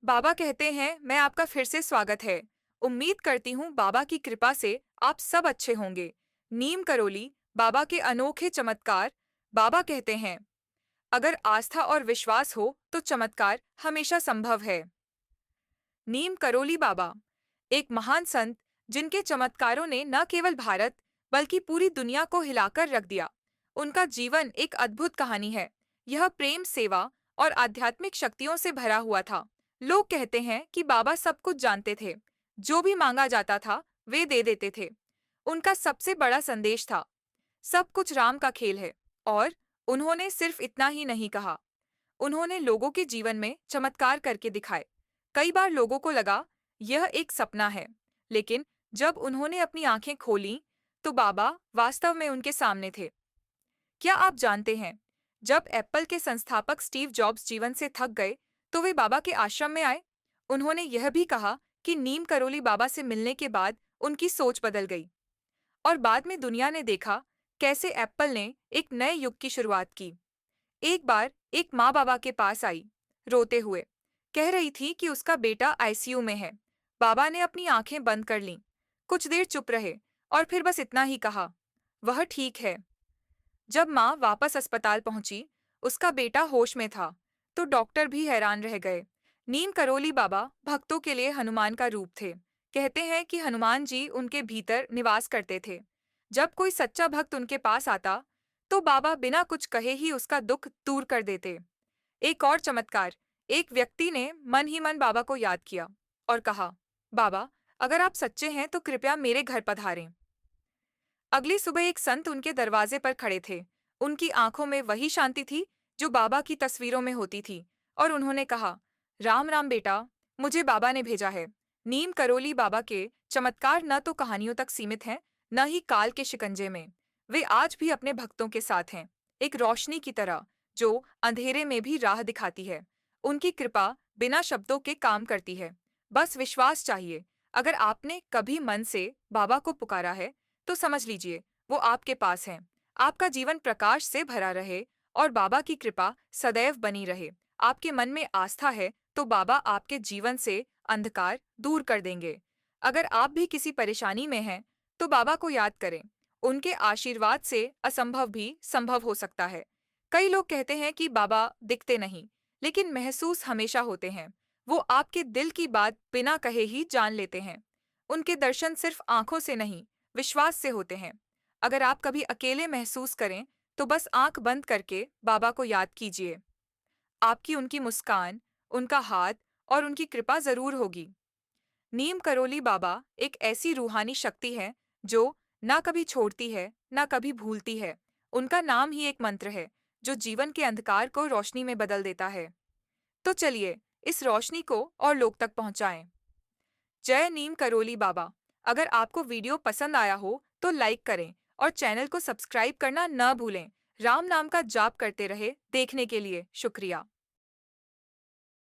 बाबा कहते हैं, मैं आपका फिर से स्वागत है। उम्मीद करती हूँ बाबा की कृपा से आप सब अच्छे होंगे। नीम करोली, बाबा के अनोखे चमत्कार। बाबा कहते हैं, अगर आस्था और विश्वास हो तो चमत्कार हमेशा संभव है। नीम करोली बाबा, एक महान संत जिनके चमत्कारों ने न केवल भारत बल्कि पूरी दुनिया को हिलाकर रख दिया। उनका जीवन एक अद्भुत कहानी है। यह प्रेम, सेवा और आध्यात्मिक शक्तियों से भरा हुआ था। लोग कहते हैं कि बाबा सब कुछ जानते थे। जो भी मांगा जाता था वे दे देते थे। उनका सबसे बड़ा संदेश था, सब कुछ राम का खेल है। और उन्होंने सिर्फ इतना ही नहीं कहा, उन्होंने लोगों के जीवन में चमत्कार करके दिखाए। कई बार लोगों को लगा यह एक सपना है, लेकिन जब उन्होंने अपनी आंखें खोलीं, तो बाबा वास्तव में उनके सामने थे। क्या आप जानते हैं, जब एप्पल के संस्थापक स्टीव जॉब्स जीवन से थक गए, तो वे बाबा के आश्रम में आए। उन्होंने यह भी कहा कि नीम करोली बाबा से मिलने के बाद उनकी सोच बदल गई। और बाद में दुनिया ने देखा कैसे एप्पल ने एक नए युग की शुरुआत की। एक बार एक माँ बाबा के पास आई, रोते हुए। कह रही थी कि उसका बेटा आईसीयू में है। बाबा ने अपनी आंखें बंद कर लीं। कुछ देर चुप रहे और फिर बस इतना ही कहा, वह ठीक है। जब माँ वापस अस्पताल पहुंची, उसका बेटा होश में था, तो डॉक्टर भी हैरान रह गए। नीम करोली बाबा भक्तों के लिए हनुमान का रूप थे। कहते हैं कि हनुमान जी उनके भीतर निवास करते थे। जब कोई सच्चा भक्त उनके पास आता, तो बाबा बिना कुछ कहे ही उसका दुख दूर कर देते। एक और चमत्कार, एक व्यक्ति ने मन ही मन बाबा को याद किया और कहा, बाबा, अगर आप सच्चे हैं तो कृपया मेरे घर पधारें। अगली सुबह एक संत उनके दरवाजे पर खड़े थे। उनकी आंखों में वही शांति थी जो बाबा की तस्वीरों में होती थी। और उन्होंने कहा, राम राम बेटा, मुझे बाबा ने भेजा है। नीम करोली बाबा के चमत्कार न तो कहानियों तक सीमित हैं, न ही काल के शिकंजे में। वे आज भी अपने भक्तों के साथ हैं, एक रोशनी की तरह जो अंधेरे में भी राह दिखाती है। उनकी कृपा बिना शब्दों के काम करती है। बस विश्वास चाहिए। अगर आपने कभी मन से बाबा को पुकारा है, तो समझ लीजिए वो आपके पास हैं। आपका जीवन प्रकाश से भरा रहे और बाबा की कृपा सदैव बनी रहे। आपके मन में आस्था है तो बाबा आपके जीवन से अंधकार दूर कर देंगे। अगर आप भी किसी परेशानी में हैं, तो बाबा को याद करें। उनके आशीर्वाद से असंभव भी संभव हो सकता है। कई लोग कहते हैं कि बाबा दिखते नहीं, लेकिन महसूस हमेशा होते हैं। वो आपके दिल की बात बिना कहे ही जान लेते हैं। उनके दर्शन सिर्फ आंखों से नहीं, विश्वास से होते हैं। अगर आप कभी अकेले महसूस करें, तो बस आंख बंद करके बाबा को याद कीजिए। आपकी उनकी मुस्कान, उनका हाथ और उनकी कृपा जरूर होगी। नीम करोली बाबा एक ऐसी रूहानी शक्ति है जो ना कभी छोड़ती है, ना कभी भूलती है। उनका नाम ही एक मंत्र है जो जीवन के अंधकार को रोशनी में बदल देता है। तो चलिए, इस रोशनी को और लोग तक पहुंचाएं। जय नीम करोली बाबा। अगर आपको वीडियो पसंद आया हो तो लाइक करें और चैनल को सब्सक्राइब करना न भूलें। राम नाम का जाप करते रहे। देखने के लिए शुक्रिया।